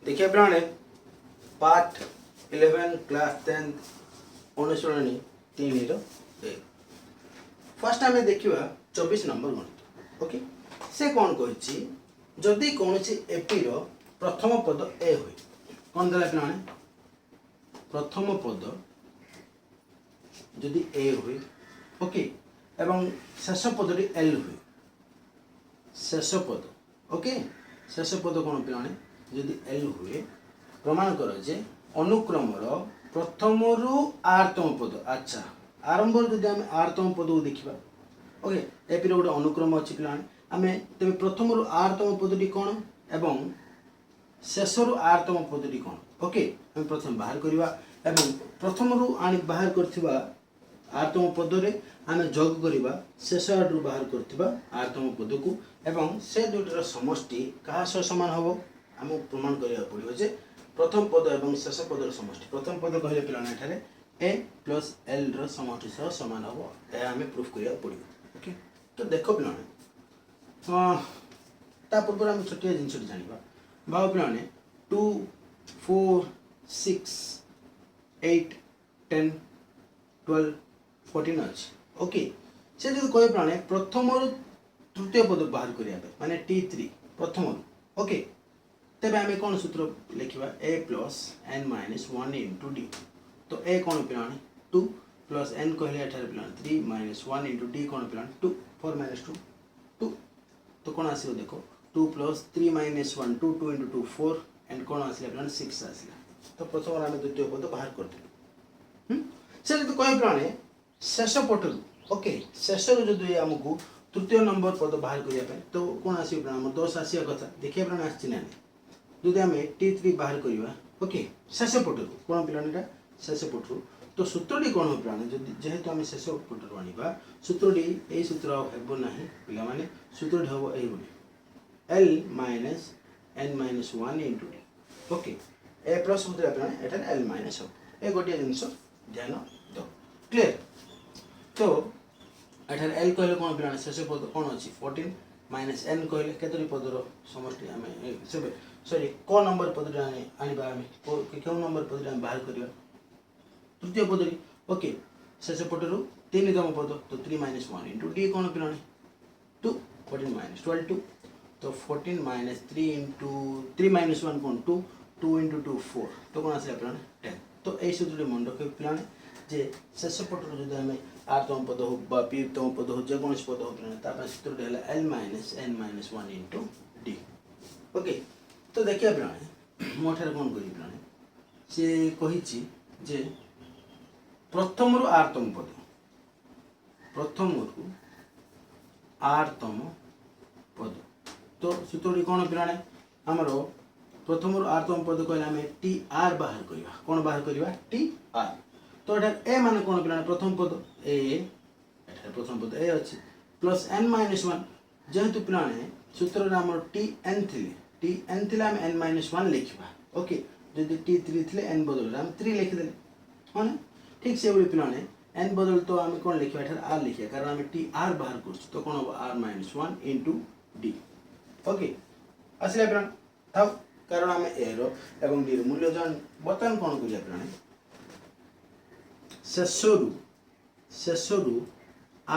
देखिए पिलाने part 11 class 10 अनुसरणी 3 row first आम देखा 24 नंबर गणित ओके से कौन कही जदि कौन एपी रो प्रथम पद ए हुए कौन देला पिलाने प्रथम पद जदि ए हुए ओके एवं शेष पदटी एल हुए शेष पद ओके शेष पद कौन पिलाने जदि एल हुए प्रमाण कर जे अनुक्रमर प्रथम रु आरतम पद अच्छा आरंभ जदि आम आरतम पद को देखा ओके एपी गोटे अनुक्रम अच्छी पिलाने आम तेज प्रथम रु आरतम पदटी कौन एवं शेष रु आरतम पदटी कौन ओके आम प्रथम बाहर करवा एवं प्रथम रु आनी बाहर करथिबा आरतम पदरे आम जोग करवा शेष आडू बाहर करथिबा आरतम पद को एवं से दुईटर समष्टि क्या सह सामान हम आमको प्रमाण करा पड़ो जे प्रथम पद एवं शेष पदर समष्टि प्रथम पद कहले पिलाने एठारे ए प्लस एल रो समष्टि सह सामान हम यह आम प्रूफ करा पड़ो ओके तो देख पिलाने ता पूर्व आम छोटिया जिनस जाना भाव पिलाने 2 4 6 8 10 12 14 अच्छे ओके से जो कह पिलाने प्रथम तृतीय पद बाहर करने माने T3 प्रथम ओके तेज आम कौन सूत्र लिखा a plus n minus 1 into d तो ए कौन पिलाने 2 प्लस एन कहले एठारे पिलाने 3 माइनस 1 इंटू डी कौन पिलाने 2 4 माइनस 2 2 तो कौन आसो देखो 2 प्लस 3 माइनस 1 2 2 इंटू 2 4 एंड कौन आसला पिलाने 6 आसला तो प्रथम आम द्वितीय पद बाहर करदेलु से तो कह पिलाने शेष पटू ओके शेष जो आमको तृतीय नंबर पद बाहर करने तो कौन आसो आम 10 आसा कथा देखिए प्राण आसी जदि आम T3 बाहर करवा ओके शेष पटू कौन पिलाने शेष पटू तो सूत्रटी कौन हो पिलाने जेहेतु आम शेष पटू आने सूत्रटी यही सूत्र हेब ना पिला माने सूत्रटी हम ये l minus N minus 1 into D okay a plus सूत्र पिलाने एट एल माइनस हो ए गोटे जिनस ध्यान दो क्लीयर तो एठार एल कहले कौन पिलाने शेष पद कौन अच्छी 14 माइनस एन कहले केतोटी पदर समष्टि आम सॉरी क नंबर पद आनिबा आम क्यों नंबर पद बाहर करवा तृतीय पदरी ओके शेष पटरू 3तम पद तो 3 माइनस 1 इंटू डी कौन पिलाने 2 14 माइनस 12 2 तो 14 माइनस 3 इंटू 3 माइनस 1 कौन 2 2 इंटू 2 4 तो कौन आसला पिलाने 10 तो यही सूत्र मन रख पिलाने जे शेष पटरू जो आम आरतम पद हो पीतम पद हो जेकोसी पद हो पिलाने सूत्र है L minus N minus 1 into D okay तो देखिए पिलाने मोठार कौन करी पिलाने सी कही जे प्रथम रु आरतम पद प्रथम रु आरतम पद तो सूत्रटी कौन पिलाने आमर प्रथम रु आरतम पद कहले आम टी आर बाहर करवा कौन बाहर करवा टी आर तो ए मान कौन पिलाने प्रथम पद ए प्रथम पद ए अच्छी प्लस एन माइनस 1 जेहेतु पिलाने सूत्र आम टी एन टी एन थी आम एन माइनस 1 लिखा ओके जदि T3 थे एन बदल आम 3 लिखिदे हाँ ना ठीक से भाई पिलाने एन बदल तो आम कौन लिखा एठार आर लिखा कारण आम टी आर बाहर कर तो कौन हम R minus 1 into D okay आसला पिलाने था कारण आम ए रो एवं डी मूल्य जान बर्तमान कौन करिया पिलाने शेषरु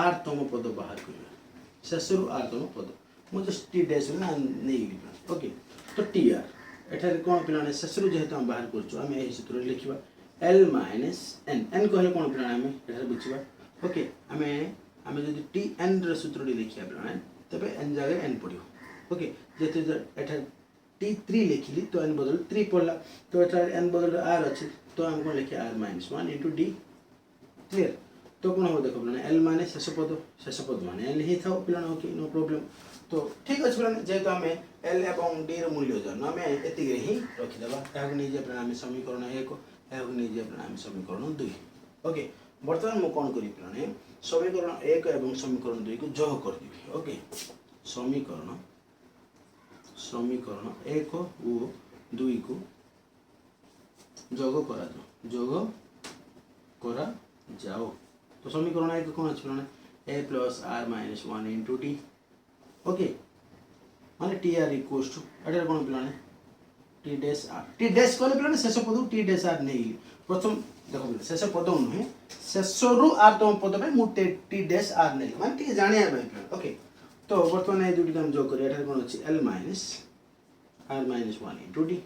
आरतम पद बाहर करवा शेषरु आरतम पद मुझे टी डैश नहीं ओके तो टी आर एठारे कौन पिलाने शेषरु जेहेतु हम बाहर करें यही सूत्र लिखा एल माइनस एन एन कहले कौन पिलाने आम एठारे बुझा ओके आम आम जो टी एन सूत्र लिखा पिलाने तेज एन जगह एन पड़ो ओके जेहेतु एठार T3 लिखिली तो एन बदल 3 पड़ा तो एठार एन बदल आर अच्छी तो आम कौन लिखा R minus 1 into D clear तो कौन हम देख पाने एल माने शेष पद माने एल ही था पिलाने ओके नो प्रॉब्लम तो ठीक अच्छे पिलाने जेहेतु आम एल एवं डी मूल्य जान आम एति ही रखीदे यहाँ नहीं जाए आम समीकरण 1 यहाँ नहीं जाए आम समीकरण 2 ओके बर्तमान मुझे कौन करी पिलाने समीकरण 1 एवं समीकरण 2 को जोग करदेवी ओके समीकरण 1 और 2 को जोग करा जाओ तो समीकरण 1 कौन अच्छे पिलाने a plus are minus 1 into D okay माने टी आर इक्वल्स टू एटार कौन पिलाने t dash r t dash कहले पिलाने शेष पद टी डैश आर नहीं प्रथम देखो पिला शेष पद नुहे शेषरु आरतम पद पे मु टी डैश आर नहीं माने टी जानिया भाई पिला ओके तो वर्तमान ए दुटी हम जोग करिया एठार कोन अछि l minus r minus 1 into d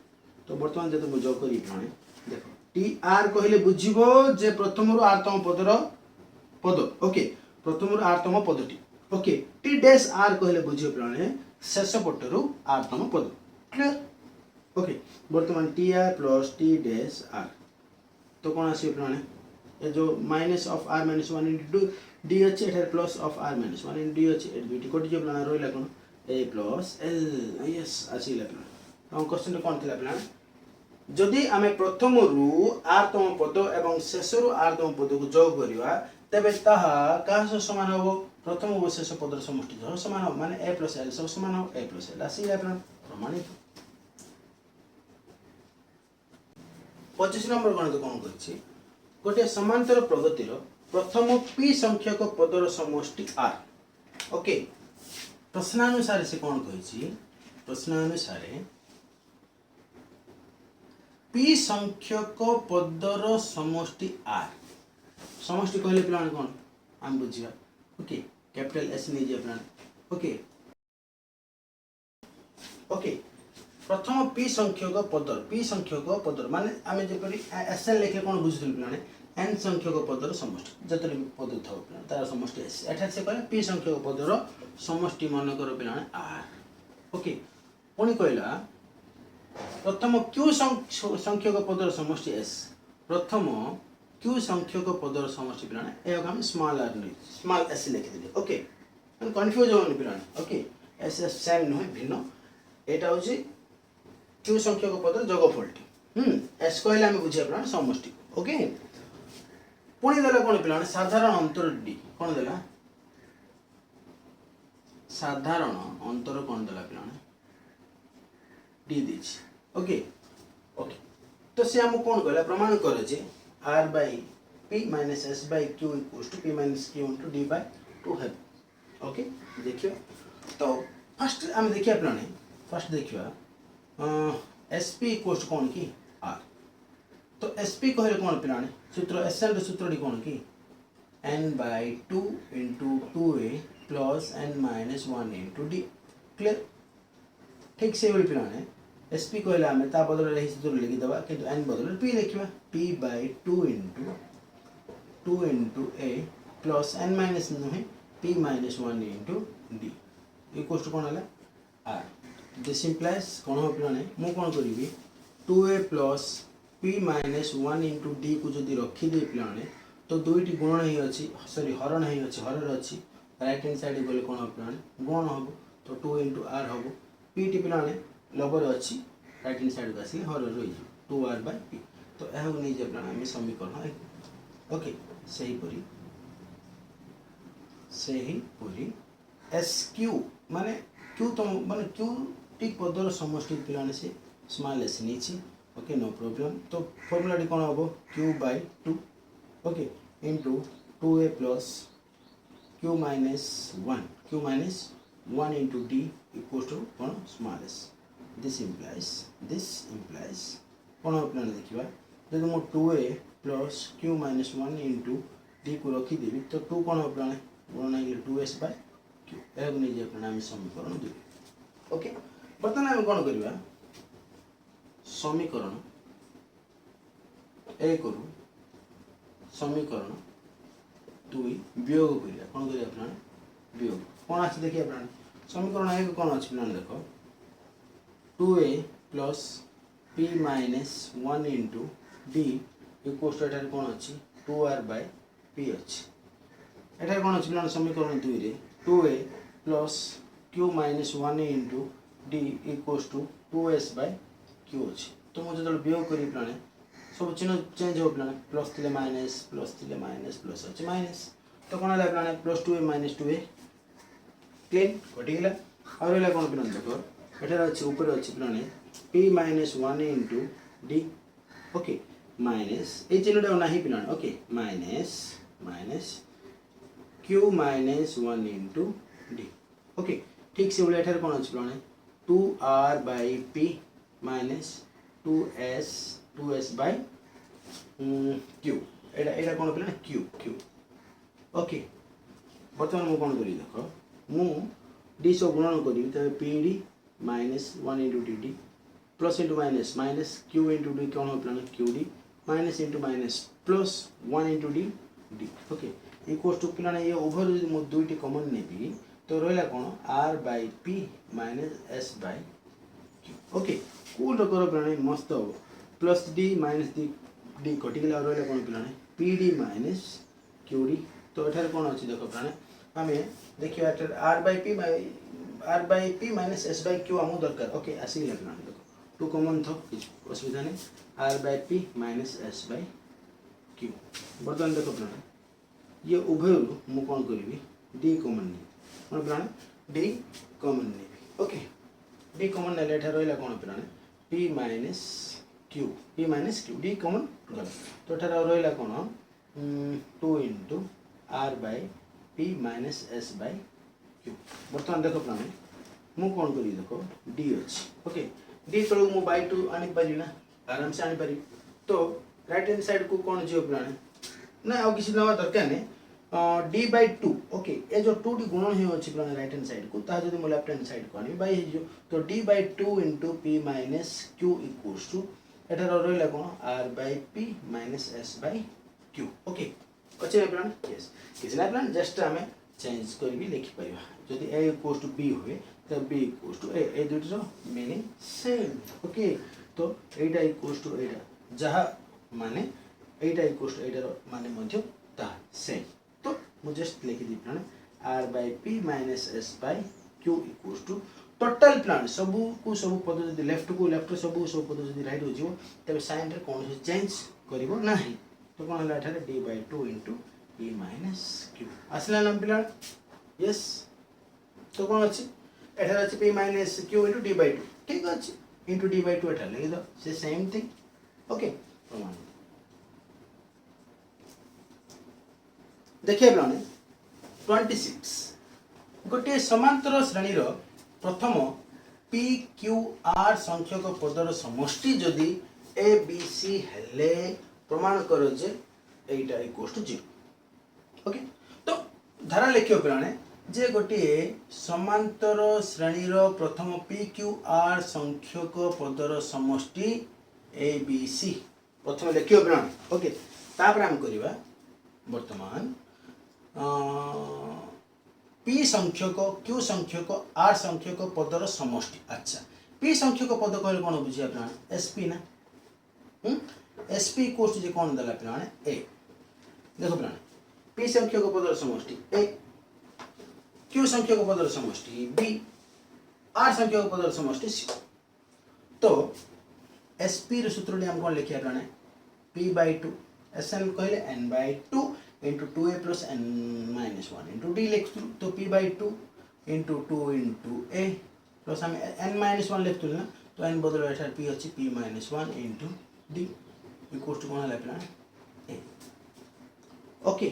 तो वर्तमान जते मु जोग करी पिलाने देखो टी आर कहले बुझिबो जे प्रथम रु आरतम पदर पद ओके प्रथम रु आरतम पदटी ओके टी डैश आर कहले बुझिबो पिलाने शेष पटरु आरतम पद क्लियर ओके वर्तमान t r plus t dash r तो कौन आसी पिलाने ये जो minus of r minus 1 into d अछि एठार plus of r minus 1 into d अछि ए दुटी कोटी जे पिलाने रोइला कोन a प्लस l यस आसी ला पिलाने हम क्वेश्चन कोन थिला पिलाने जदि आमे प्रथम रु r तम पद एवं शेष रु r तम पद को जोग करिवा तबे ताहा का समान होबो प्रथम व शेष पदर समष्टि समान हो माने a प्लस l सब समान हो a प्लस l आसी ला पिलाने प्रमाणित 25 नंबर गणित कोन करछि गोटे समांतर प्रगतिर प्रथम p संख्यक पदर समष्टि r ओके प्रश्नानुसार से कोन कहिछि प्रश्नानुसार p संख्यक पदर समष्टि r समष्टि कहले प्लान कोन हम बुझिया ओके कैपिटल s नै जे प्लान ओके ओके प्रथम p संख्यक पदर माने आमे जेपरि sn लेखे कोन बुझिथिल प्लाने n संख्यक पदर समष्टि जतरे पद थाउ प्लान तार समष्टि s एठा से कहले p संख्यक पदर समष्टि मन कर प्लाने r ओके पुनी कहला प्रथम q संख्यक पदर समष्टि s प्रथम q संख्यक पदर समष्टि प्लाने ए हम स्मॉल r नै स्मॉल s लेखे दिले ओके कंफ्यूज होनी प्लाने ओके s सेम न भिन्न एटा होची q संख्यक पदर जोगफलटी s कहले हम बुझिया प्लान समष्टि ओके पुणी देला कोन प्लान साधारण अंतर d कोन देला साधारण अंतर कोन देला प्लान d दिछ ओके ओके तो से हम कोन कहला प्रमाण करे जे r by p minus s by q equals to p minus q into d by 2 है ओके देखियो तो फर्स्ट हम देखिया प्लान फर्स्ट देखियो sp इक्वल्स टू कोन की r तो sp कहले कोन पिलाने सूत्र sn रो सूत्र डी कोन की n by 2 into 2a plus n minus 1 into d clear ठीक से बोली पिलाने sp कहले हमें ता बदल रही सूत्र लिखि दबा किंतु n बदल p लिखिबा p by 2 into a plus n minus नहीं p minus 1 into d equals to कोन हला r दिस इंप्लाइज कोन हो पिलाने मु कोन करिवि 2a plus p minus 1 into d को जदि रखी दे पिलाने तो दुईटी गुणन ही अछि सॉरी हरण ही अछि हरर अछि राइट हैंड साइड गले कोन हो पिलाने गुणन होबो तो 2 into r होबो p टी पिलाने लबर अछि राइट हैंड साइड आसी हरर रही 2r by p तो एहा नै जे पिलाने हम समीकरण ओके सही पूरी sq माने q तो माने q टी पदर समष्टि पिलाने से स्मॉल s नीचे ओके नो प्रॉब्लम तो फार्मूला डी कोन होबो q by 2 okay into 2a plus q minus 1 into d equals to cone small s this implies कोन हो प्लान देखिबा जदि मो 2a plus q minus 1 into d को रखी देबी तो 2 कोन हो प्लान गुणन है 2s by q एगो नै जे प्लान हम समीकरण देबी ओके बर्तमान हम कोन करबा समीकरण ए करू समीकरण 2 वियोग करिया कोन करिया प्लान वियोग कोन अछि देखिया प्लान समीकरण ए कोन अछि प्लान देखो 2a plus p minus 1 into d equals to एटार कोन अछि 2r by p अछि एटार कोन अछि प्लान समीकरण 2 रे 2a plus q minus 1 into d equals to 2s by q अछि तो मुझे जब वियोग करी प्लान सब चिन्ह चेंज हो प्लान प्लस थिले माइनस प्लस अछि माइनस तो कोन हला plan plus 2a minus 2a clean कटि गेला और हला कोन प्लान देखो एटार अछि ऊपर अछि प्लान p minus 1 into d okay minus ए चिन्हटा नाही प्लान okay minus q minus 1 into d okay ठीक से बोले एटार कोन अछि प्लान 2r by p minus 2s by q एटा एटा कोन पिला q q ओके बर्तमान मु कोन करी देखो मु d सो गुणन करी त pd minus 1 into dd plus into minus minus q into d कोन हो पिला qd minus into minus plus 1 into d d okay equals to पिला ये ओभर यदि मु दुईटी कॉमन नेबी तो रहला कोन r by p minus s by q okay cool करो पिला मस्त हो प्लस d minus d कटि गेला रहला कोन पिला pd minus qd तो एठार कोन अछि देखो पिला आमे देखियो एठार r by p minus s by q हमु दरकार ओके आसी गेला पिला देखो टू कॉमन थो किछ असुविधा नै r by p minus s by q बर्तमान देखो पिला ये उभय मु कोन करबी d कॉमन नै कोन पिला d कॉमन नै ओके d कॉमन नै एठार रहला कोन पिला p minus q d common गला तो एठार रहला कोन 2 into r by p minus s by q बर्तमान देखो पिला मु कोन करी देखो d अछि ओके d तळु मु by 2 आनी पारी ना आराम से आनी पारी तो राइट हैंड साइड को कोन जियो पिला ना आ किसी नवा दरकार नै d by 2 ओके ए जो 2 डी गुणन हे अछि पिला राइट हैंड साइड को ता जदी मु लेफ्ट हैंड साइड को आनी बाय हे जो तो d by 2 into p minus q equals to एठार रहला कोन r by p minus s by q okay अच्छे पिला यस किसी ना पिला जस्ट हमें चेंज करबी लिखि परिबा जदी a equals to b होवे तो b equals to a ए दुटी रो मीनिंग सेम ओके तो एटा equals to एटा जहा माने एटा equals to एटा रो माने मध्य ता सेम तो मु जस्ट लिखि दी पिला r by p minus s by q equals to total plan सबू को सब पद जदी लेफ्ट को लेफ्ट सबू सब पद जदी राइट हो जिवो तबे साइन रे कोन चेंज करिवो नाही तो कोन हला एठारे d by 2 into p minus q असला नाम पिला यस तो कोन अछि एठारे अछि p minus q into d by 2 ठीक अछि into d by 2 एठा लेगे दो से सेम थिंग ओके प्रमाण देखिए पिलाने 26 गोटे समांतर श्रेणी रो प्रथम p q r संख्यक पदर समष्टि जदि a b c हेले प्रमाण करो जे एटा इक्वल्स टू 0 ओके तो धारा लिखियो पिलाने जे गोटे समांतर श्रेणी रो प्रथम p q r संख्यक पदर समष्टि a b c प्रथम लिखियो पिलाने ओके तापर हम करिवा वर्तमान p संख्यक q संख्यक r संख्यक पदर समष्टि अच्छा p संख्यक पद कहले कोन बुझिया प्लान sp ना sp इक्वल्स जे कोन दला प्लान a देखो प्लान p संख्यक पदर समष्टि a q संख्यक पदर समष्टि b r संख्यक पदर समष्टि c तो sp रो सूत्र हम कोन लिखिया प्लान p by 2 sn कहले n by 2 into 2a plus n minus 1 into d लिख तो p by 2 into 2 into a plus हम n minus 1 लिख ना तो n बदल एठार p अछि p minus 1 into d equals to कोन लेपना a ओके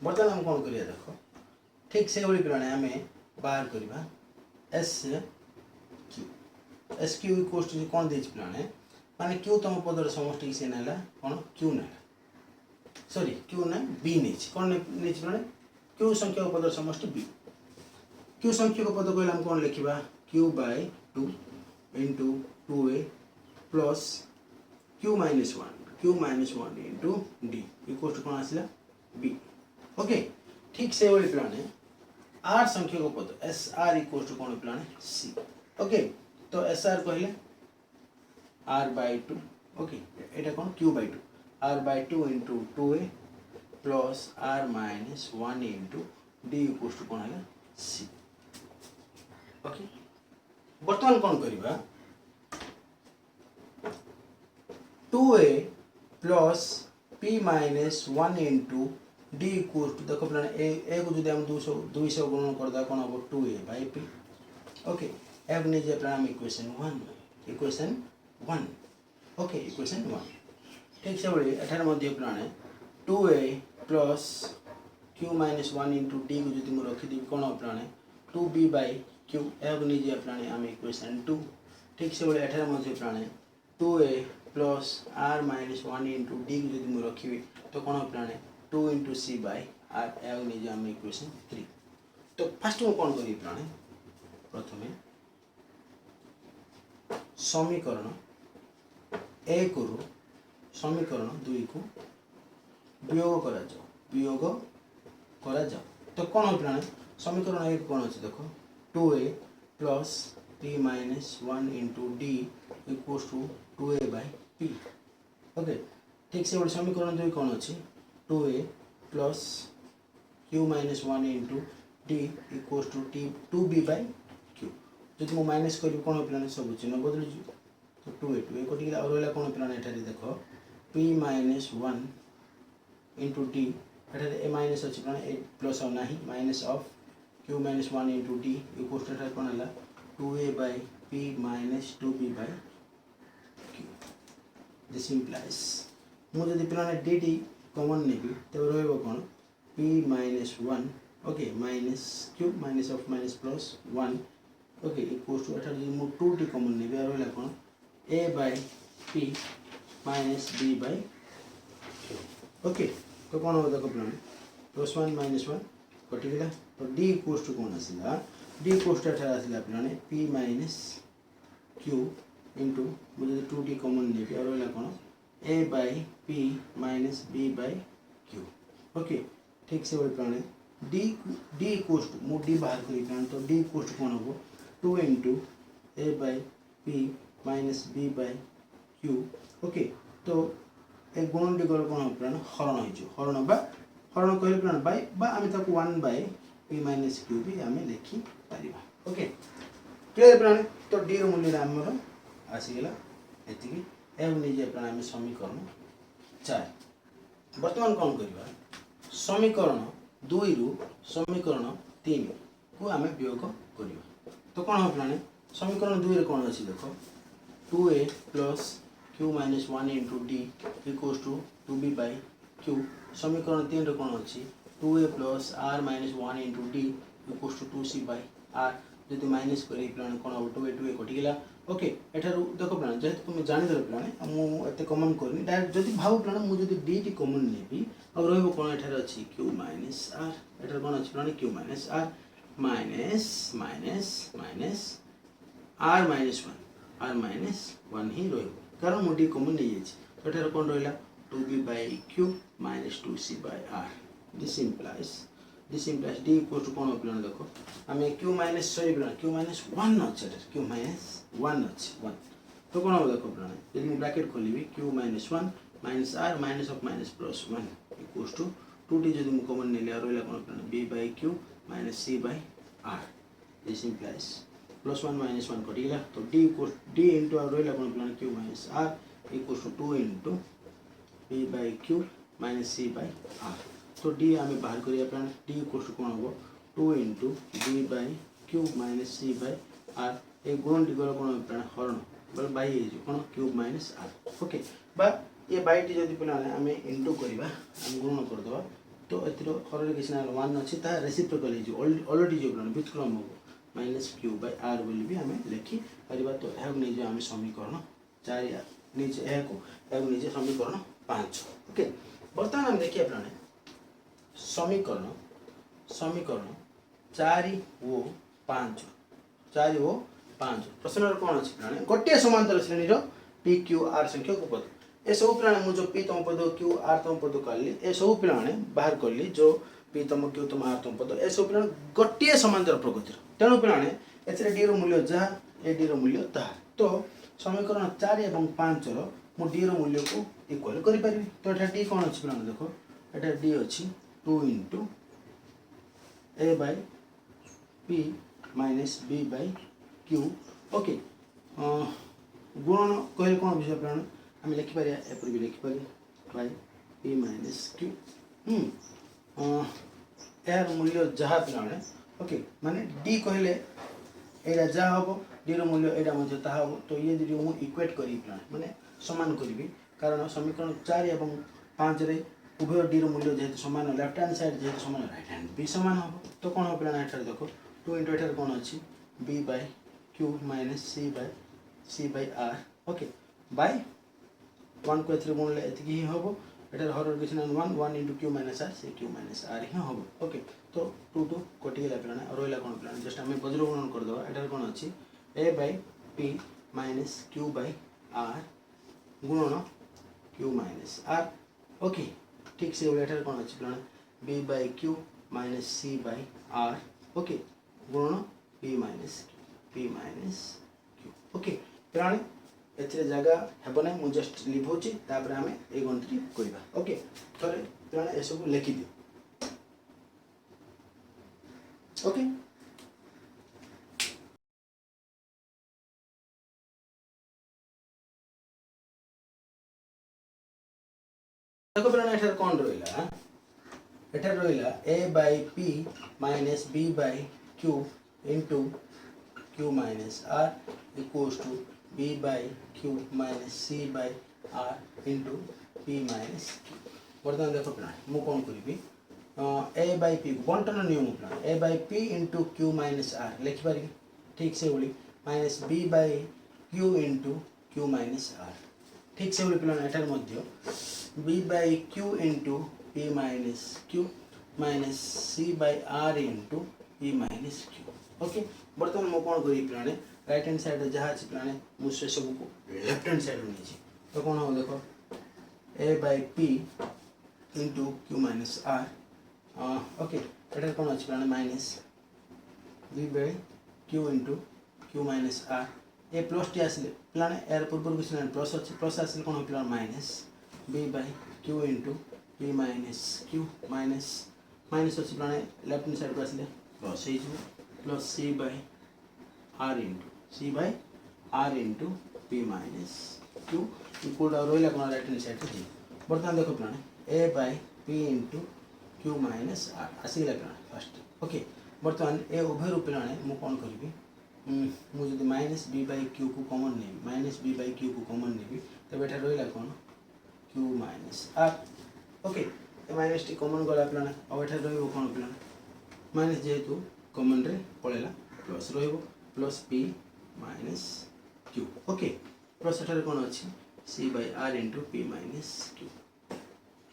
बर्तमान हम कोन करिया देखो ठीक से ओली पिलाने हमें बाहर करबा s q equals to कोन देछ पिलाने माने q तम पदर समष्टि से नेला कोन q नेला सॉरी q ना b नीच कोन नीच माने q संख्या पद समष्टि b q संख्या पद कहला हम कोन लिखिबा q by 2 into 2a plus q minus 1 into d equals to कोन आसिला b ओके ठीक से ओली प्लाने r संख्या पद sr equals to कोन प्लाने c ओके तो sr कहले r by 2 ओके एटा कोन q by 2 r by 2 into 2a plus r minus 1 into d equals to कोन है c ओके वर्तमान कोन करिबा 2a plus p minus 1 into d equals to देखो प्लान a को जदि हम 200 गुणन करदा कोन हो 2a by p ओके अब ने जे प्लान इक्वेशन 1 ओके इक्वेशन 1 ठीक से बोली 18 मध्य प्लान 2a plus q minus 1 into d को जदि मु रखि दी कोन प्लान 2b by q अब निजे प्लान हम इक्वेशन 2 ठीक से बोली 18 मध्य प्लान 2a plus are minus 1 into d को जब रखी तो कौन प्लाने 2 इंटू सी बाय आर या नहीं आम इक्वेशन 3 तो फास्ट मुझे कौन करी प्लाने प्रथमे समीकरण 1 रु समीकरण 2 को वियोग करा जाओ तो कौन प्लाने समीकरण 1 कौन अच्छे देख 2a plus p minus 1 into D equals to 2a by p okay ठीक से समीकरण 2 कौन अच्छी 2a plus q minus 1 into D equals to T 2b by q जब मुझे माइनस करी कौन प्लाने सब चिन्ह बदल तो 2a कटिक और रहा कौन प्लाने देख p minus 1 into D A minus अच्छी प्लाने ए प्लस ना minus of q minus 1 into D equals to कौन है 2a by p minus 2b by q this implies मुझे जब प्लाने dt कॉमन नेबी तब रहा कौन p minus 1 okay minus q minus of minus plus 1 okay equals to अर्थात जो मुझे 2t कॉमन नेबी और रहा कौन a by p minus b by q okay तो कौन हो देखो प्लान प्लस 1 माइनस 1 कटिगला तो d इक्वल्स टू कौन आसला d इक्वल्स टू अठार आसला प्लाने p माइनस q इंटू मुझे 2t कॉमन नेबी और रहा कौन a by p minus b by q okay ठीक से वही प्लाने d इक्वल्स टू मुझे d बाहर करी प्लान तो d इक्वल्स टू कौन हम 2 into a by p minus b by q okay तो एक गुण टी गले कौन प्लान हरण हो हरण कहले प्लान बाय बा आम 1 बाय p माइनस q भी आम लिखि पारिबा ओके क्लियर प्लान तो d रो मूल्य आमर आसीगला एतिकी एव निजे प्लान आम समीकरण 4 वर्तमान कौन करबा समीकरण 2 रु समीकरण 3 को आम वियोग करबा तो कौन हो प्लान समीकरण 2 रे कौन अछि देखो 2a plus q minus 1 into D equals to 2b by q समीकरण 3 रे कौन अच्छी 2a plus are minus 1 into D equals to 2c by R जब माइनस कर प्लान कौन हम 2a कटिगला ओके एठार देख प्लान जेहेतु तुम जानीदेल प्लान मुझे कमन करनी डायरेक्ट जब भाव प्लान मुझे डी टी कमन नेबी और रही कौन एठार अच्छी q माइनस आर एठार कौन अच्छी प्लान q minus r minus minus minus r minus 1 ही रही कारण मुझे कमन नहीं जाए तो एठार कौन रहा 2b by q minus 2c by r this implies d equal to कौन प्लान देखो आम q माइनस सॉरी प्लान q माइनस 1 अच्छे q माइनस 1 अच्छे 1 तो कौन हम देखो प्लान यदि मुझे ब्रैकेट खोलि q minus 1 minus r minus of minus plus 1 equal to 2t जब मुझे कमन नहीं लिया रहा कौन प्लान b by q minus c by r this implies plus 1 minus 1 कटिगला तो d इक्वल d इंटू और रहा कौन प्लान q minus r equal to 2 into b by q minus c by r तो d आम बाहर करिया प्लान d इक्वल टू कौन हम 2 into b by q minus c by r एक गुण टी गला कौन प्लान हरण बोले बाई कौन क्यूब माइनस r ओके बा ये बाई टी जब प्लान आम इंटू करवा आम गुण करदे तो एतिर हरण किसी ना 1 अच्छी ता रेसिप्रोकल ऑलरेडी जो प्लान व्युत्क्रम हम माइनस क्यू बाय आर बोली भी आम लिखि पारिबा तो यह निजे आम समीकरण 4 निजे यह निजे समीकरण 5 ओके बर्तमान आम देखिए प्लाने समीकरण 4 ओ 5 प्रश्न कौन अच्छी प्लाने गोटे समांतर श्रेणी पी क्यू आर संख्यक पद ए सब प्लाने मुझे पी तम पद क्यू आर तम पद कली ए सब प्लाने बाहर कली जो पी तम क्यू तम आर तम पद ए सब प्लान गोटे समांतर प्रकृतिर तेणु प्लाने ए डी रूल्य जहाँ ए डी रूल्य ताहा तो समीकरण 4 और 5 मु डी रूल्य को इक्वल करें तो ये डी कौन अच्छी प्लान देखो ये डी अच्छी 2 into a by p minus b by q okay गुणन कहले कौन विषय प्लान आम लिखिपर एपरी भी लिखिपर बाय पी माइनस क्यू यार मूल्य जहाँ प्लाने ओके माने डी कहले एटा जहाँ हम डी रूल्य एटा मध्य ताहा हम तो ये डी मु इक्वेट करी प्लान माने समान करी कारण समीकरण 4 और 5 रे उभय डी रूल्य जेहेतु समान लेफ्ट हैंड साइड जेहेतु समान राइट हैंड भी समान हम तो कौन हम प्लान एठार देखो 2 इंटू एठार कौन अच्छी b by q minus c by r okay by 1 को एथरे गुणले एतिकी ही होबो एटार हर किछ ना 1 1 into q minus r से q minus r ही होबो ओके तो 2 2 कटि गेला प्लान और रोइला कोन प्लान जस्ट हमें वज्र गुणन कर दबा एटार कोन अछि a by p minus q by r गुणन q minus r ओके ठीक से एटार कोन अछि प्लान b by q minus c by r okay गुणन p minus q ओके प्लान एथरे जगह हेबो नै मु जस्ट लिखौची तापर हमें ए गणती करिबा ओके थरे प्लान ए सब लिखि दियो ओके देखो प्लान एथरे कोन रोइला एथरे रोइला a by p minus b by q into q minus r equals to b by q minus c by r into p minus q बर्तमान देखो प्लान मु कोन करिबी a by p बंटन नियम plan a by p into q minus r लिखि पारि ठीक से बोली minus b by q into q minus r ठीक से बोली प्लान एटार मध्य b by q into p minus q minus c by r into p minus q okay बर्तमान मु कोन करी प्लान राइट हैंड साइड जहाँ अच्छी प्लान मु से सब को लेफ्ट हैंड साइड नहीं तो कौन हो देखो a by p into q minus r okay एटा कौन अच्छी plan minus b by q into q minus r A plus T आसले प्लान यार पूर्व कुछ ना प्लस अच्छी प्लस आसले कौन हो plan minus b by q into p minus q minus minus अच्छी प्लान लेफ्ट हैंड साइड को आसले प्लस है जो plus c by r into c by r into p minus q equal to रोइला कोन राइट हैंड साइड को जी बर्तमान देखो प्लान a by p into q minus r आसीला प्लान फर्स्ट ओके बर्तमान ए उभय रूप प्लान मु कोन करबी मु जदी माइनस b by q को कॉमन नै माइनस b by q को कॉमन नेबी तबे एटा रोइला कोन q minus r ओके ए माइनस टी कॉमन गला प्लान अब एटा रोइबो कोन प्लान माइनस जेहेतु कॉमन रे पळेला प्लस रोइबो plus p minus q okay plus एटारे कोन अछि c by r into p minus q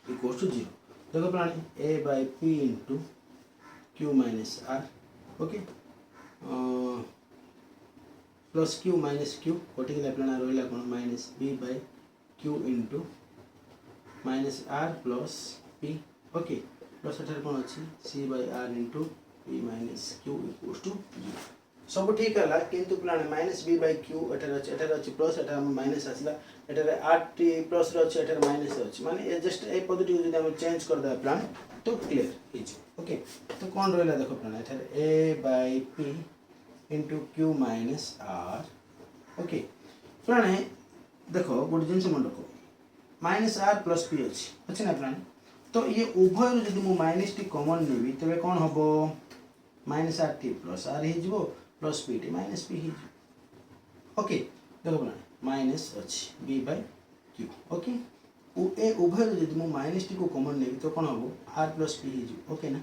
equals to 0 देखो प्लान a by p into q minus r okay plus q minus q कोटी के प्लान रोइला कोन minus b by q into minus r plus p okay plus एटारे कोन अछि c by r into p minus q equals to 0 सब ठीक है किंतु plan minus b by q एटार अछि प्लस एटा माइनस आसला एटार r t प्लस रो अछि एटार माइनस अछि माने ए जस्ट ए पॉजिटिव जदि हम चेंज कर दे प्लान तो क्लियर हे छै ओके तो कोन रहला देखो प्लान एटार a by p into q minus r okay plan है देखो गुड जिंस मन रखो माइनस r प्लस p अछि ना प्लान तो ये उभय जदि मु माइनस टी कॉमन नेबी तबे कोन हबो minus r t plus r हे जिवो plus p t minus p ही ओके देखो प्लान माइनस अछि b by q ओके ओ ए उभय जदि मु माइनस टी को कॉमन नेबी तो कोन हबो r प्लस p ही जिवो ओके ना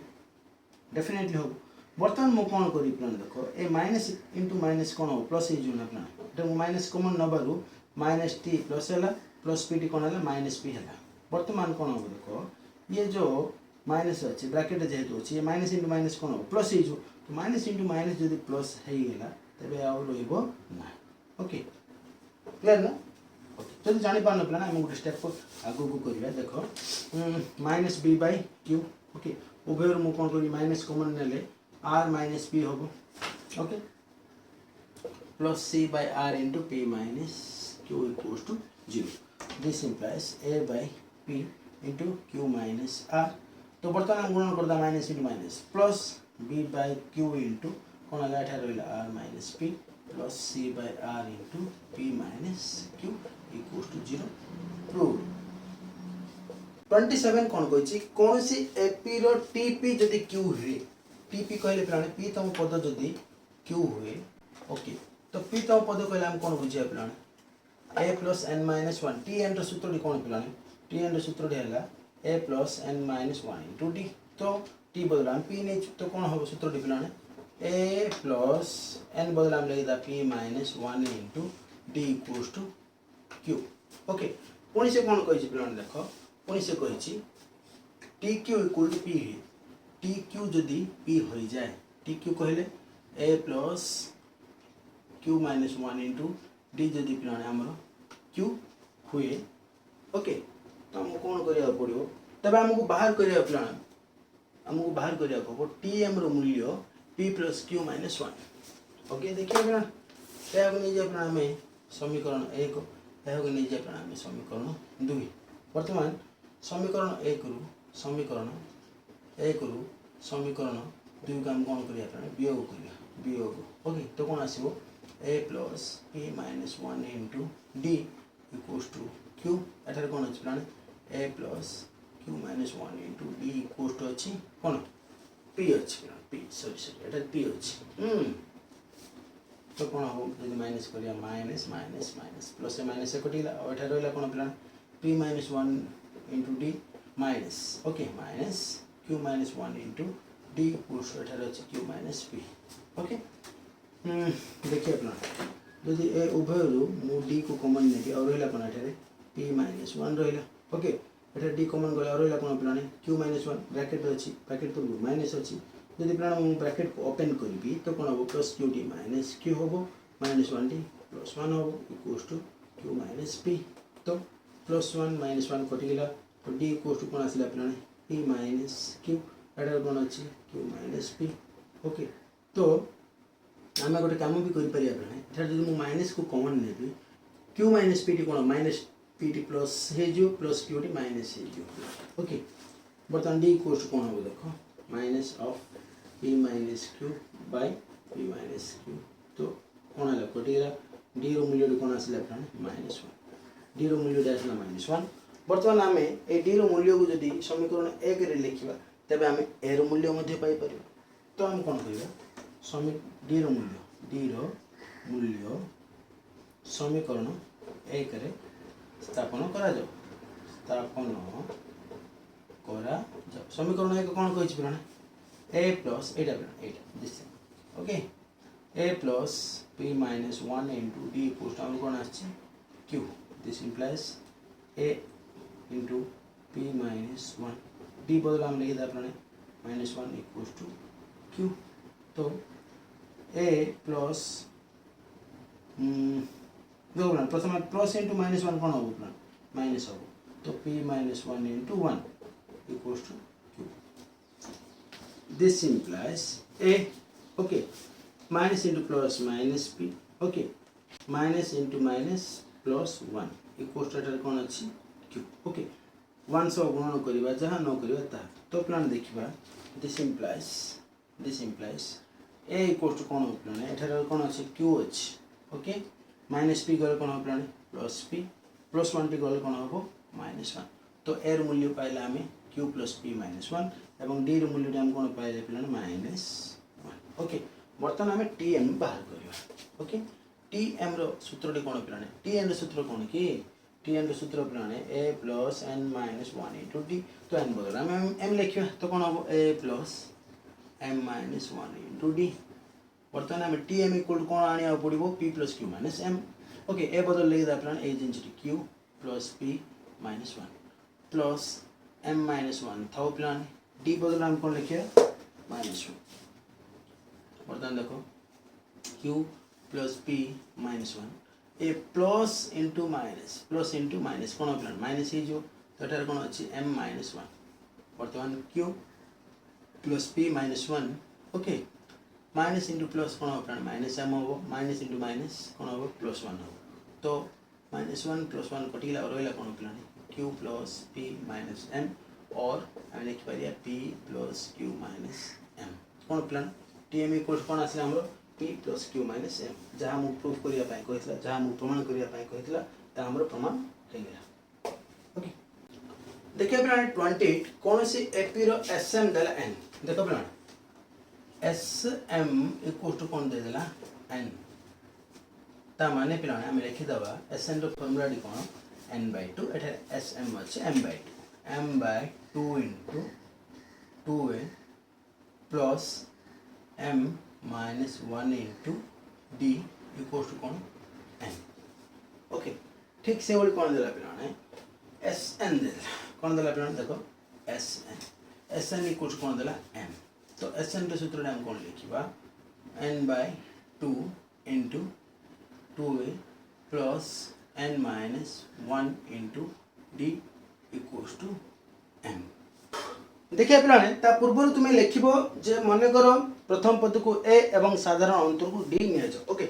डेफिनेटली हबो बर्तमान मु कोन करी प्लान देखो ए माइनस इनटू माइनस कोन हो प्लस ही जिवो ना प्लान एटा मु माइनस कॉमन नबारु माइनस t प्लस हला प्लस p t कोन हला माइनस p हला बर्तमान कोन हबो देखो ये जो माइनस अच्छे ब्रैकेट जेहेतु अच्छे माइनस इंटू माइनस कौन हो प्लस ही जो तो माइनस इंटू माइनस जब प्लस हो गला तबे आउ रहइबो ना ओके क्लियर ना ओके जब जानि पान प्लान हम गोटे स्टेप को आगो को करबा देखो minus b by q okay उभयर मु कोन करी माइनस कॉमन नेले r माइनस p होबो okay plus c by r into p minus q equals to 0 this implies a by p into q minus r तो बर्तमान गुणन करदा minus into minus plus b by q into कोन आगा एठा रहला r minus p plus c by r into p minus q equals to 0 prove 27 कोन कहछि कोनसी ap रो tp जदि q हुए tp कहले प्लान p तम पद जदि q हुए ओके तो p तम पद कहले हम कोन बुझिया plan a plus n minus 1 t n रो सूत्र कोन प्लान t n रो सूत्र हैला a plus n minus 1 into t तो t बदला हम p नहीं तो कौन होगा सूत्र डिफिनाने a plus n बदला हम लेगा p minus 1 into d equals to q okay पुणी से कौन कही पे देख पुणी से कही t q equal to p t q जदि पी हो जाए टी क्यू कहले a plus q minus one into d जदि पे आमर क्यू हुए ओके तो आमको कौन करा पड़ो तब आमको बाहर करा पे आमको बाहर करा हम टी एम रूल्य p plus q minus one okay देखिए पे यह नहीं जाए आम समीकरण 1 यह नहीं जाए आम समीकरण 2 वर्तमान समीकरण 1 रु समीकरण 1 रु समीकरण 2 को आम कौन करा वियोग करा वियोग ओके तो कौन आसो a plus p minus one into D equals to q एठार कौन अच्छी पे a plus q minus one into D equals to अच्छी कौन पी अच्छी पी सॉरी सॉरी एटा पी अच्छी तो कौन हम जब माइनस करिया minus minus minus plus minus से कटिला और एटा रहला कौन पे p minus one into d minus okay minus q minus one into D equals to एटा अच्छी क्यू माइनस पी ओके देखिए अपना जदि ए उभय मु डी को कॉमन नेबी और रहला कौन एटा पी माइनस वन रहला ओके एटा डी कॉमन गला और रहला कौन पे क्यू माइनस वन ब्रैकेट अच्छी ब्रैकेट तो माइनस अच्छी जदि प्राण मुझे ब्रैकेट को ओपन करी तो कौन हम plus q d minus q हम minus one d plus one हम equals to q minus p तो प्लस वन माइनस वन कटिगला तो डी इक्वल्स टू कौन आसला पे पी माइनस क्यू एटा कौन अच्छी क्यू माइनस पी ओके तो आम गोटे कम भी कर मुझे माइनस को कॉमन नेबी क्यू माइनस पी टी कौन माइनस पी टी प्लस हो प्लस क्यू टी माइनस हो ओके बर्तमान डी इक्वल्स टू कौन हम देख minus of P minus Q by p minus Q तो कौन है कटिगला डी रूल्य कौन आसला माइनस वन डी रूल्य आसला माइनस वन बर्तमान आम ए डी रूल्य को जब समीकरण 1 रे लिखा तेज आम ए रूल्य पाइपर तो आम कौन कह डी रूल्य समीकरण 1 रे स्थापन करा जाओ स्थापन करा जाओ समीकरण 1 कौन कही पे ए प्लस एटा this okay a plus p minus one into D equals to कौन आछे q this implies a into p minus one d बदल आम लिखी दे minus one equals to q तो ए प्लस देखो प्रथम प्लस इंटू माइनस वन कौन हम माइनस हम तो p minus one into one equals to q this implies a okay minus into plus minus p okay minus into minus plus 1 equals to एटार कौन अच्छी q okay 1 सौ गुणन करिबा जहाँ न करिबा ता तो प्लान देखिबा this implies a equals to कौन हो प्लान एटार कौन अच्छी q अच्छी okay minus p गले कौन हो plan plus p plus 1 t गले कौन हो minus 1 तो a रो मूल्य पाइला हमें q plus p minus 1 एवं डी रूल्य आम कौन पाए पे माइनस वन ओके बर्तमान आम टी एम बाहर करवा ओके टी एम सूत्र कौन पे टी एम सूत्र कौन कि टी एम सूत्र पे a plus n minus one into d तो एन बदल आम एम लिखा तो कौन हम a plus m minus one into d बर्तमान आम टी एम इक्वल कौन आने पड़ो p plus q minus m okay a बदल लिखा पे ए जिन q plus p minus one plus m minus one था प्लान डी बदल हम कौन लिखे माइनस वन बर्तमान देखो q plus p minus one a plus into minus कौन प्लान माइनस हो तो ये कौन अच्छी एम माइनस वन बर्तमान q plus p minus one okay minus into plus कौन हम प्लान माइनस एम हम माइनस इंटू माइनस कौन हम प्लस वन हम तो माइनस वन प्लस वन कटिगला और रहा कौन प्लान q plus p minus m और आम लिखिपर p plus q minus m कौन प्लान टी एम इक्वल कौन आसला हम p plus q minus m जहाँ मुझे प्रूफ करने जहाँ मुझे प्रमाण करने हमर प्रमाण हो गया ओके देखिए प्लान 28 कौन सी एपी रो एस एम देला एन देखो प्लान एस एम इक्वल टू कौन देदेला एन ता माने प्लान आम लिखिदबा एस एन रो फॉर्मूला कौन एन बाय टू एट एस एम अच्छे m by two m by 2 into 2n plus m minus 1 into d equals to कौन n ओके ठीक से भाई कौन देला पिलाने एस एन दे कौन देला पिलाने देखो एस एन इक्वल कौन देला एम तो एस एन रे सूत्र हम कौन लिखिबा n by 2 into 2a plus n minus 1 into d equals to m देखिए पिलाने ता पूर्व तुम्हें लिखिबो जे मने करो प्रथम पद को a एवं साधारण अंतर को d निया जाओ ओके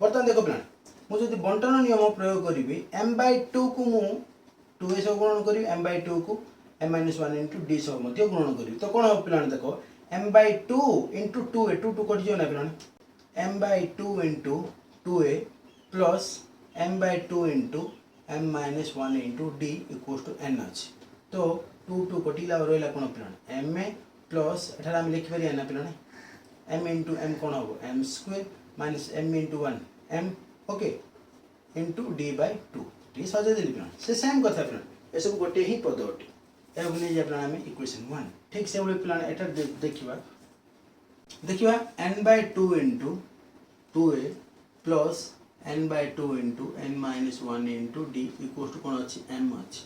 बर्तमान देखो पिलाने मु जदि बंटन नियम प्रयोग करिवि m by 2 को मु 2a सब गुणन करिवि m by 2 को m minus 1 into d सब मध्ये गुणन करिवि तो कोन हो पिलाने देखो m by 2 into 2a 2 कटि जो ना पिलाने m by 2 into 2a plus m by 2 into m minus 1 into d equals to n अछि तो 2 कटिला और रहला कोन पिलाने m प्लस एठार हम लिखि परिया ना पिलाने m into m कोन हो m square minus m into 1 m okay into d by 2 T सजे देली पिलाने से सेम कथा पिलाने ए सब गोटे ही पद अटे ए बने जे पिलाने में इक्वेशन 1 ठीक से बोले पिलाने एठार देखिबा n by 2 into 2a plus n by 2 into n minus 1 into d equals to कौन अच्छी m अच्छी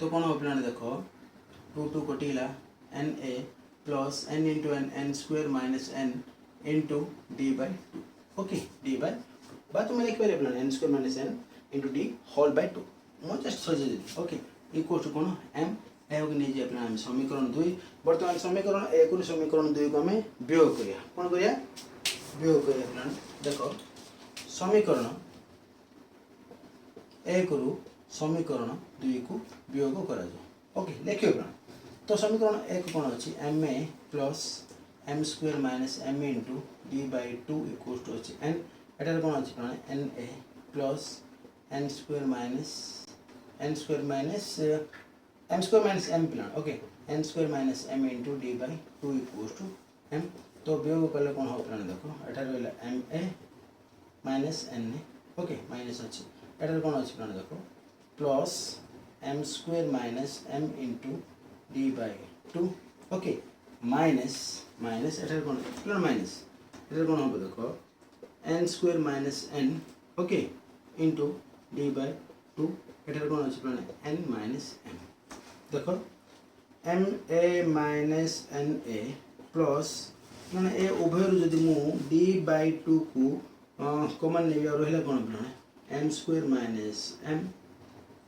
तो कौन हो पिलाने देखो 2 कटिला n a plus n into n square minus n into d by 2 okay d by बात तुम्हें लिख पारे पिलाने n square minus n into d whole by 2 मो जस्ट सजे देली ओके इक्वल्स टू कौन m ए होगी नहीं जे पिलाने समीकरण 2 वर्तमान समीकरण 1 रु समीकरण 2 को हमें वियोग करिया कौन करिया वियोग करिया पिलाने देखो समीकरण 1 रु समीकरण 2 को वियोग करा जाओ ओके देखियो पिलाने तो समीकरण 1 कौन अछि ma plus m square minus m into d by 2 equals to अछि n एटार कौन अछि पिलाने na plus n square minus m square minus m पिलाने okay n square minus m into d by 2 equals to m तो वियोग कले कौन हो पिलाने देखो एटार रहला ma minus na okay minus अछि एटार कौन अछि पिलाने देखो plus m square minus m into d by 2 okay minus एटार कौन पिलाने माइनस एटार कौन हो देखो n square minus n okay into d by 2 एटार कौन अछि पिलाने n माइनस m देखो m a minus n a plus माने ए उभय जदि मु d by 2 को कॉमन नेबी और रहला कोन पिलाने m square minus m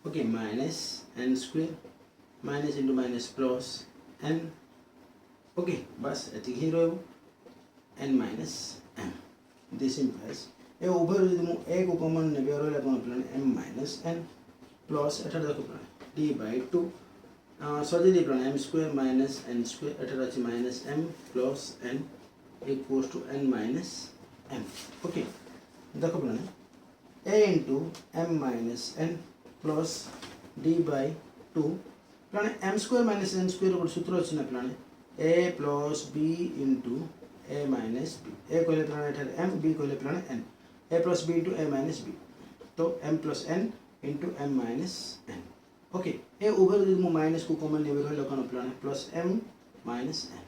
okay minus n square minus into minus plus n okay बस एति ही रहबो n minus m this implies ए उभय जदि मु a को कॉमन नेबी और रहला कोन पिलाने m minus n plus iota देखो पिलाने d by 2 सजे दे पिलाने m square minus n square एटा अछि minus m plus n equals to n minus m okay देखो पिलाने a into m minus n plus d by 2 पिलाने m square minus n square ऊपर सूत्र अछि ना पिलाने a plus b into a minus b a कहले पिलाने एठार m b कहले पिलाने n a plus b into a minus b तो m plus n into m minus n okay ए उभय यदि मु माइनस को कॉमन नेबे रहलो कोन पिलाने plus m minus n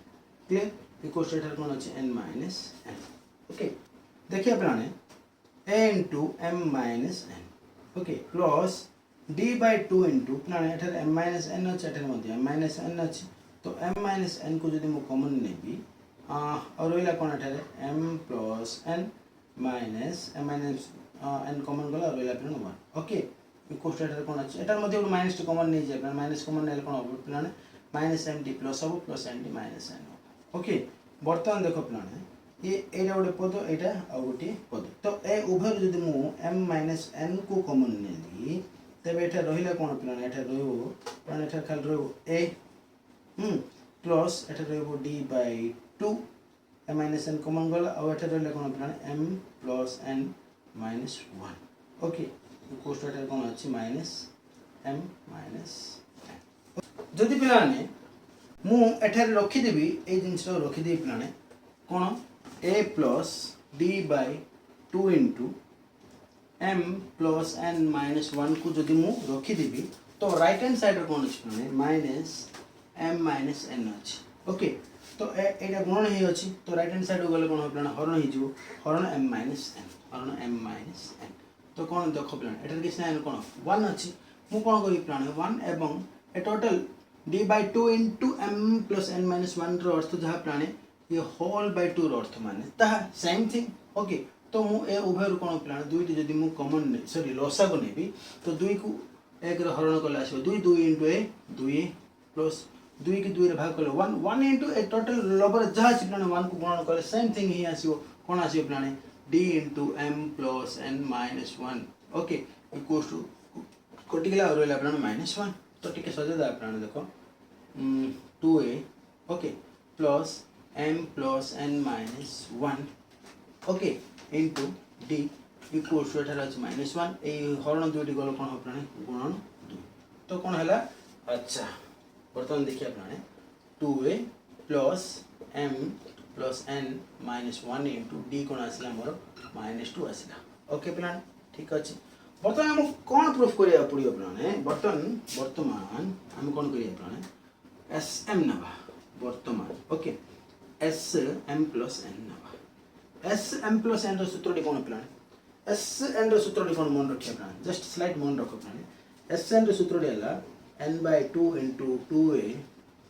clear equals to एठार कोन अछि n minus n ओके देखिए पिलाने a into m minus n okay plus d by 2 into पिलाने एठार m minus n अछि एठार मध्ये m minus n अछि तो m minus n को यदि मु कॉमन नेबी और रहला कोन एठार m plus n minus m minus n common गला और रहला पिलाने 1 ओके इक्वल्स टू एठार कोन अछि एठार मध्ये माइनस टू कॉमन नै जे पिलाने माइनस कॉमन नेले कोन हो पिलाने माइनस m d प्लस हो plus n d minus n okay वर्तमान देखो पिलाने ये एटा गोटे पद एटा आ गोटे पद तो ए उभय जदि मु m minus n को कॉमन नेली तबे एटा रहिला कोन पिलाने एटा रहबो पिलाने एटा खाली रहबो a प्लस एटा रहबो d by 2 m minus n common गला आ एटा रहला कोन पिलाने m plus n minus 1 okay equals to एटा कोन अछि माइनस m minus n जदि पिलाने मु एटा रखि देबी ए जिंस रखि देबी पिलाने कोन a plus d by 2 into m plus n minus 1 को जदि मु रखी देबी तो राइट हैंड साइड रे कोन अछि माने माइनस m minus n अछि ओके तो एटा गुणन हे अछि तो राइट हैंड साइड गले कोन हो प्लान हरण हे जिवो हरण m minus n तो कौन देख पे एटार किसी ना कौन 1 अच्छी मु कौन करी पे 1 एवं ए total d/2 into m plus n minus 1 रो अर्थ जहाँ पे ये होल बाय 2 रो अर्थ माने ताहा सेम थिंग ओके। तो मु ए उभय कौन पे दुईटी जदि मु कॉमन ने सॉरी लसा को नेबी तो 2 को 1 रे हरण कले आसो 2 इंटू ए 2 प्लस 2 की 2 रे भाग कले 1 1 इंटू ए टोटल लबर जहाँ अछि पे 1 को गुणन कले सेम थिंग ही आसीबो कौन आसीबो पे d into m plus n minus 1 okay equals to कोटिकला रहला पे -1 तो टिके सजे दा पे देखो 2a okay plus m plus n minus 1 okay into d equals to एठार अछि -1 ए हरण दुईटी गलो कोन हो प्राणे गुणन 2 तो कोन हला अच्छा वर्तमान देखिया प्राणे 2a plus m plus n minus 1 into d कोन आसिला मोर -2 आसिला ओके प्राणे ठीक अछि। वर्तमान हम कौन प्रूफ करिया पड़ियो प्राणे वर्तमान हम कौन करिया प्राणे sm नबा वर्तमान ओके sm प्लस n नबा sm प्लस n रो सूत्र कौन प्राणे sn रो सूत्र कौन मन रखिया प्राणे जस्ट स्लाइड मन रखो प्राणे sn रो सूत्र हला n/2 into 2a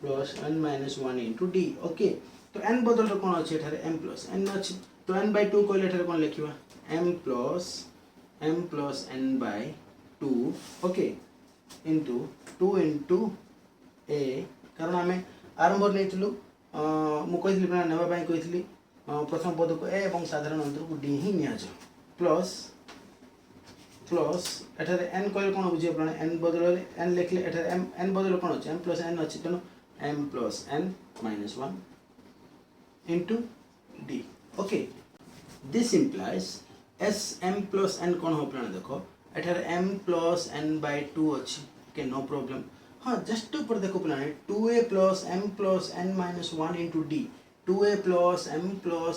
plus n minus 1 into d okay. तो n बदल रो कौन अछि एठारे m प्लस n अछि तो n/2 कहले एठारे कौन लिखिबा m plus n/2 okay into 2 into a कारण आम आरंभ नहीं मु कही नेबा पाई कही प्रथम पद को a और साधारण अंतर को d ही निया प्लस प्लस एठारे n कहले कौन बुझे प्राणे n बदल n लिखले एठारे n बदल कौन अछि m प्लस n अछि तेणु m plus n minus 1 into d okay this implies sm plus n कौन हो प्राणे देखो एठारे m प्लस n/2 अच्छी ओके नो प्रॉब्लम हाँ जस्ट ऊपर देखो प्राणे 2a plus m plus n minus 1 into d 2a plus m plus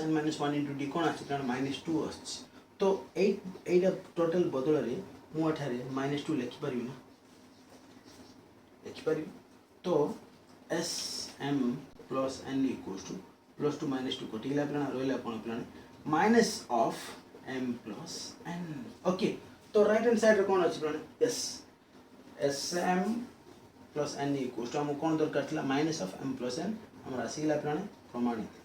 n minus 1 into d कौन अच्छी प्राणे -2 अच्छी तो एटा टोटल बदल रे मु एठारे -2 लिखि परिबी ना लिखि परिबी तो sm plus n equals to plus two -2 कटिला प्राणे रहला कोन प्राणे minus of m plus n okay. तो राइट हैंड साइड रे कोन अछि प्राणे yes sm plus n equals to हम कोन दरकार थिला minus of m plus n हमरा आसीला प्राणे प्रमाणित